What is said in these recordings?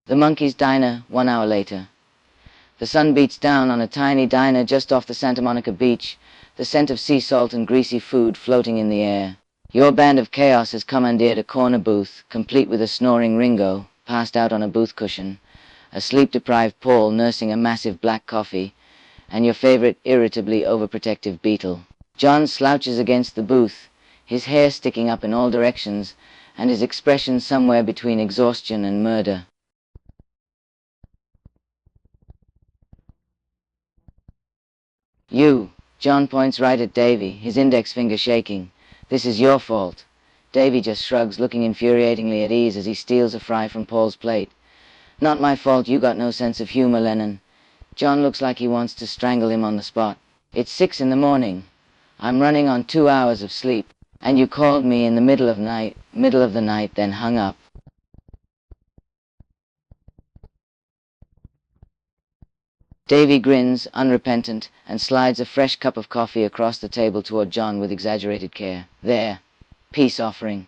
The Monkees diner 1 hour later. The sun beats down on a tiny diner just off the Santa Monica beach, the scent of sea salt and greasy food floating in the air. Your band of chaos has commandeered a corner booth, complete with a snoring Ringo, passed out on a booth cushion, a sleep-deprived Paul nursing a massive black coffee, and your favorite irritably overprotective Beetle. John slouches against the booth, his hair sticking up in all directions, and his expression somewhere between exhaustion and murder. "You," John points right at Davy, his index finger shaking. "This is your fault." Davy just shrugs, looking infuriatingly at ease as he steals a fry from Paul's plate. "Not my fault you got no sense of humor, Lennon." John looks like he wants to strangle him on the spot. "It's 6 in the morning. I'm running on 2 hours of sleep. And you called me in the middle of the night, then hung up." Davy grins, unrepentant, and slides a fresh cup of coffee across the table toward John with exaggerated care. "There. Peace offering."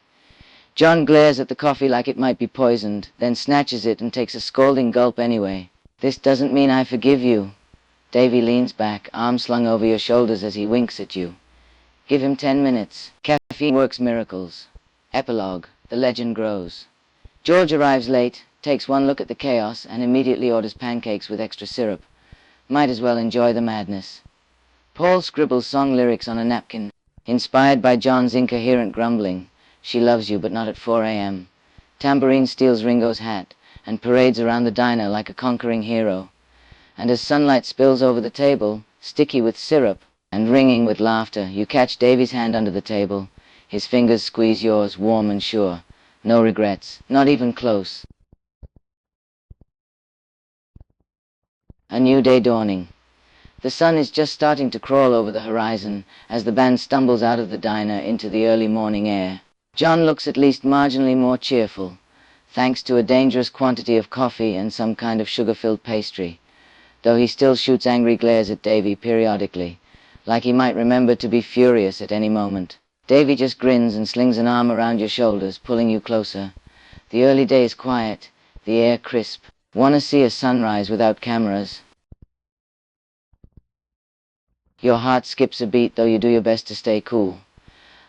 John glares at the coffee like it might be poisoned, then snatches it and takes a scalding gulp anyway. "This doesn't mean I forgive you." Davy leans back, arms slung over your shoulders as he winks at you. "Give him 10 minutes. Caffeine works miracles." Epilogue. The legend grows. George arrives late, takes one look at the chaos, and immediately orders pancakes with extra syrup. Might as well enjoy the madness. Paul scribbles song lyrics on a napkin, inspired by John's incoherent grumbling. "She loves you, but not at 4 a.m. Tambourine steals Ringo's hat, and parades around the diner like a conquering hero. And as sunlight spills over the table, sticky with syrup, and ringing with laughter, you catch Davy's hand under the table. His fingers squeeze yours, warm and sure. No regrets, not even close. A new day dawning. The sun is just starting to crawl over the horizon as the band stumbles out of the diner into the early morning air. John looks at least marginally more cheerful, thanks to a dangerous quantity of coffee and some kind of sugar-filled pastry, though he still shoots angry glares at Davy periodically, like he might remember to be furious at any moment. Davy just grins and slings an arm around your shoulders, pulling you closer. The early day is quiet, the air crisp. "Wanna see a sunrise without cameras?" Your heart skips a beat, though you do your best to stay cool.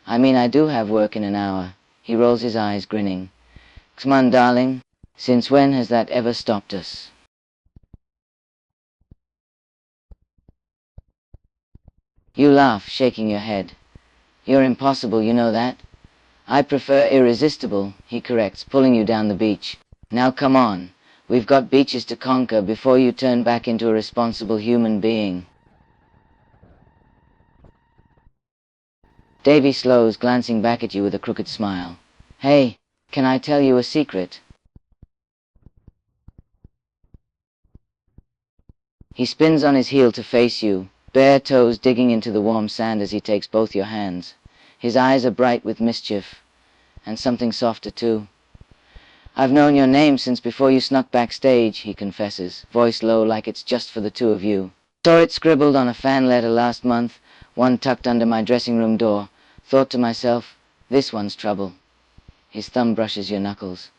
"I mean, I do have work in an hour." He rolls his eyes, grinning. "Come on, darling. Since when has that ever stopped us?" You laugh, shaking your head. "You're impossible, you know that." "I prefer irresistible," he corrects, pulling you down the beach. "Now come on. We've got beaches to conquer before you turn back into a responsible human being." Davy slows, glancing back at you with a crooked smile. "Hey, can I tell you a secret?" He spins on his heel to face you, bare toes digging into the warm sand as he takes both your hands. His eyes are bright with mischief, and something softer too. "I've known your name since before you snuck backstage," he confesses, voice low like it's just for the two of you. "Saw it scribbled on a fan letter last month, one tucked under my dressing room door. Thought to myself, this one's trouble." His thumb brushes your knuckles.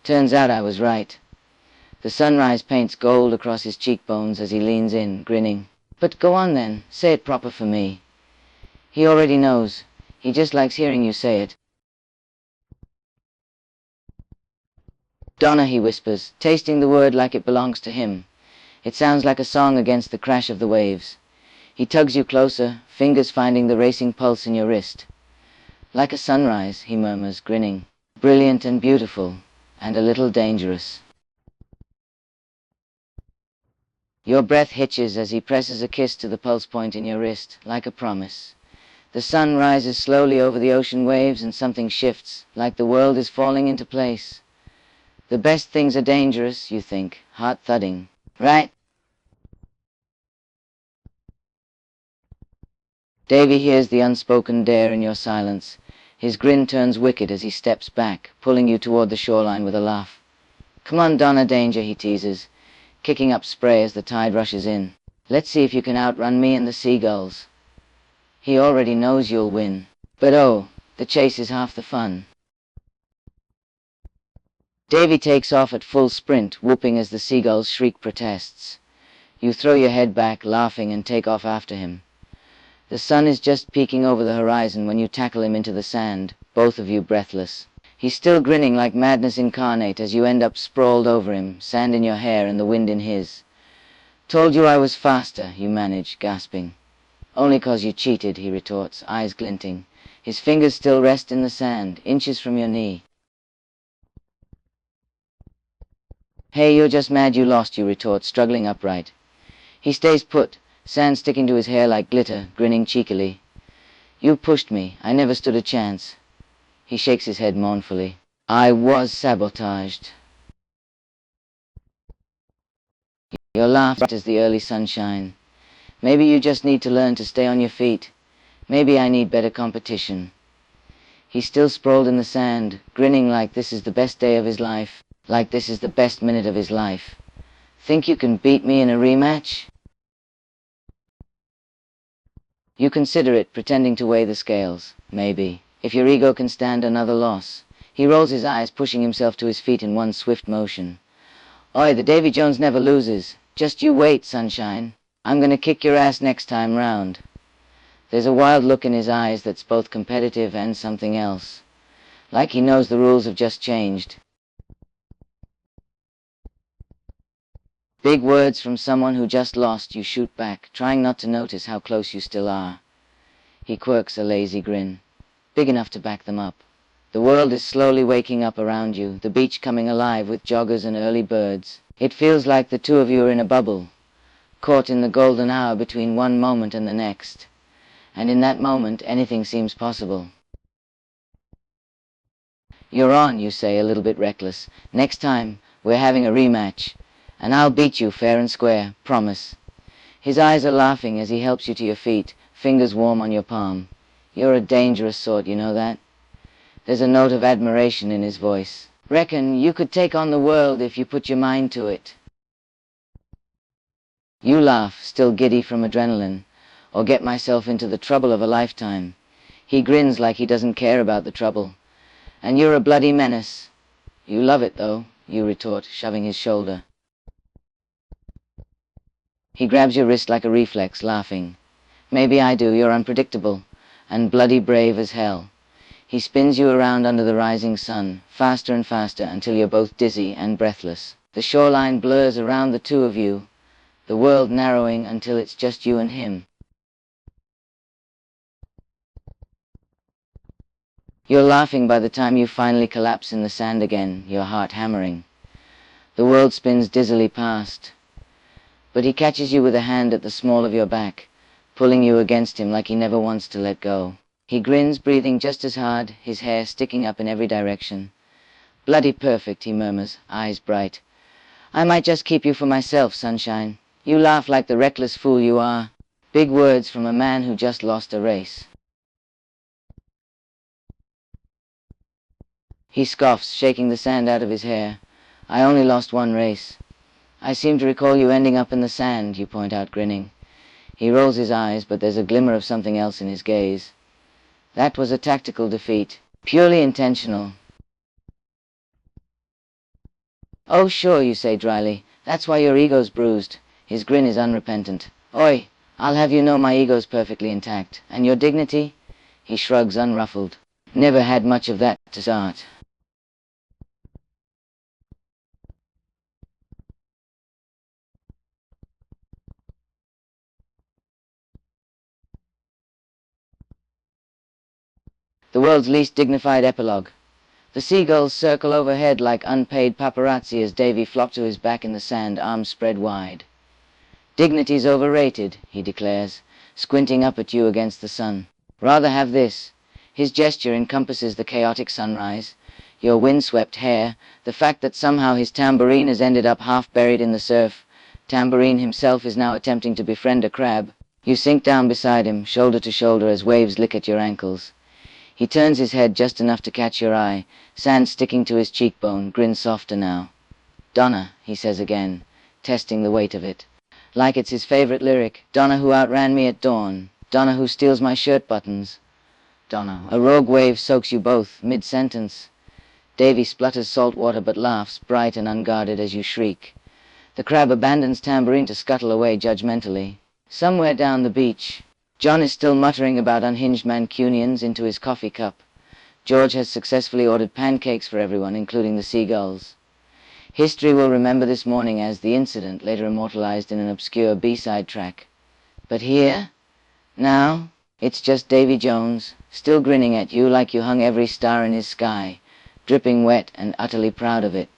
"Turns out I was right." The sunrise paints gold across his cheekbones as he leans in, grinning. "But go on then, say it proper for me." He already knows. He just likes hearing you say it. "Donna," he whispers, tasting the word like it belongs to him. It sounds like a song against the crash of the waves. He tugs you closer, fingers finding the racing pulse in your wrist. "Like a sunrise," he murmurs, grinning. "Brilliant and beautiful, and a little dangerous." Your breath hitches as he presses a kiss to the pulse point in your wrist, like a promise. The sun rises slowly over the ocean waves and something shifts, like the world is falling into place. The best things are dangerous, you think, heart thudding. Right? Davy hears the unspoken dare in your silence. His grin turns wicked as he steps back, pulling you toward the shoreline with a laugh. "Come on, Donna, danger," he teases, kicking up spray as the tide rushes in. "Let's see if you can outrun me and the seagulls." He already knows you'll win. But oh, the chase is half the fun. Davy takes off at full sprint, whooping as the seagull's shriek protests. You throw your head back, laughing, and take off after him. The sun is just peeking over the horizon when you tackle him into the sand, both of you breathless. He's still grinning like madness incarnate as you end up sprawled over him, sand in your hair and the wind in his. "Told you I was faster," you manage, gasping. "Only 'cause you cheated," he retorts, eyes glinting. His fingers still rest in the sand, inches from your knee. "Hey, you're just mad you lost," you retort, struggling upright. He stays put, sand sticking to his hair like glitter, grinning cheekily. "You pushed me. I never stood a chance." He shakes his head mournfully. "I was sabotaged." Your laugh bright as the early sunshine. "Maybe you just need to learn to stay on your feet. Maybe I need better competition." He's still sprawled in the sand, grinning like this is the best day of his life, like this is the best minute of his life. "Think you can beat me in a rematch?" You consider it, pretending to weigh the scales. Maybe. If your ego can stand another loss. He rolls his eyes, pushing himself to his feet in one swift motion. "Oi, the Davy Jones never loses. Just you wait, sunshine. I'm gonna kick your ass next time round." There's a wild look in his eyes that's both competitive and something else. Like he knows the rules have just changed. Big words from someone who just lost, you shoot back, trying not to notice how close you still are. He quirks a lazy grin, big enough to back them up. The world is slowly waking up around you, the beach coming alive with joggers and early birds. It feels like the two of you are in a bubble, caught in the golden hour between one moment and the next. And in that moment, anything seems possible. "You're on," you say, a little bit reckless. "Next time, we're having a rematch. And I'll beat you fair and square, promise." His eyes are laughing as he helps you to your feet, fingers warm on your palm. "You're a dangerous sort, you know that?" There's a note of admiration in his voice. "Reckon you could take on the world if you put your mind to it." You laugh, still giddy from adrenaline, or get myself into the trouble of a lifetime. He grins like he doesn't care about the trouble. "And you're a bloody menace." "You love it, though," you retort, shoving his shoulder. He grabs your wrist like a reflex, laughing. "Maybe I do. You're unpredictable, and bloody brave as hell." He spins you around under the rising sun, faster and faster, until you're both dizzy and breathless. The shoreline blurs around the two of you, the world narrowing until it's just you and him. You're laughing by the time you finally collapse in the sand again, your heart hammering. The world spins dizzily past. But he catches you with a hand at the small of your back, pulling you against him like he never wants to let go. He grins, breathing just as hard, his hair sticking up in every direction. "Bloody perfect," he murmurs, eyes bright. "I might just keep you for myself, sunshine." You laugh like the reckless fool you are. Big words from a man who just lost a race. He scoffs, shaking the sand out of his hair. "I only lost one race." "I seem to recall you ending up in the sand," you point out, grinning. He rolls his eyes, but there's a glimmer of something else in his gaze. "That was a tactical defeat. Purely intentional." "Oh, sure," you say dryly. "That's why your ego's bruised." His grin is unrepentant. "Oi, I'll have you know my ego's perfectly intact. And your dignity?" He shrugs, unruffled. "Never had much of that to start." The world's least dignified epilogue. The seagulls circle overhead like unpaid paparazzi as Davy flops to his back in the sand, arms spread wide. "Dignity's overrated," he declares, squinting up at you against the sun. "Rather have this." His gesture encompasses the chaotic sunrise, your windswept hair, the fact that somehow his tambourine has ended up half buried in the surf. Tambourine himself is now attempting to befriend a crab. You sink down beside him, shoulder to shoulder, as waves lick at your ankles. He turns his head just enough to catch your eye, sand sticking to his cheekbone, grins softer now. "Donna," he says again, testing the weight of it. Like it's his favorite lyric. "Donna who outran me at dawn. Donna who steals my shirt buttons. Donna." A rogue wave soaks you both, mid-sentence. Davy splutters salt water but laughs, bright and unguarded, as you shriek. The crab abandons tambourine to scuttle away judgmentally. Somewhere down the beach, John is still muttering about unhinged Mancunians into his coffee cup. George has successfully ordered pancakes for everyone, including the seagulls. History will remember this morning as the incident later immortalized in an obscure B-side track. But here, now, it's just Davy Jones, still grinning at you like you hung every star in his sky, dripping wet and utterly proud of it.